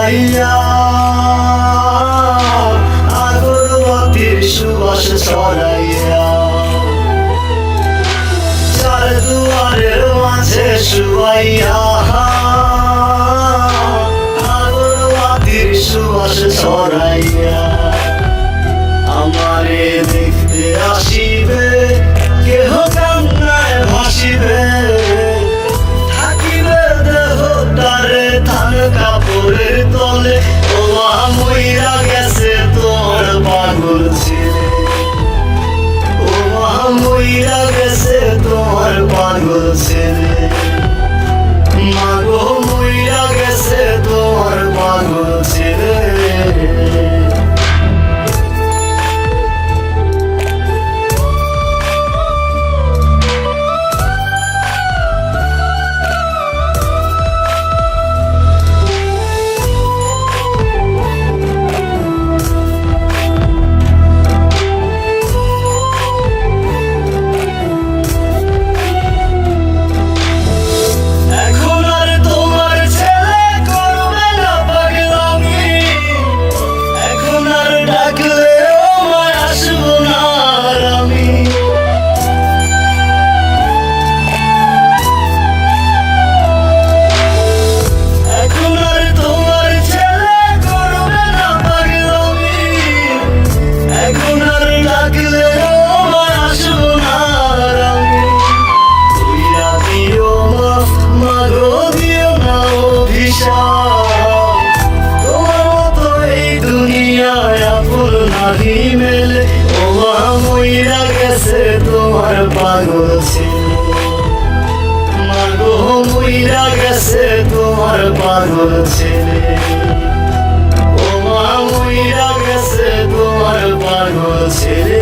ছড়াইয়া আগরবাতির সুবাস ছড়াইয়া চার দুয়ারের মাঝে শুয়াইয়া আগরবাতির সুবাস ছড়াইয়া আমারে দেখতে আসিবে কেহ কান্নায় ভাসিবে থাকিবে দেহ তারে ধান কাপড়ের তলে ও মইরা গেছে তোর পাগল ছেলে ও মইরা গেছে তোর পাগল ছেলে মাগো মইরা গেছে তোর পাগল ছেলে মেলে ও মইরা গেছে তোমার পাগল ছেলে মাগো মইরা গেছে তোমার পাগল ছেলে ও মইরা গেছে তোমার পাগল ছেলে।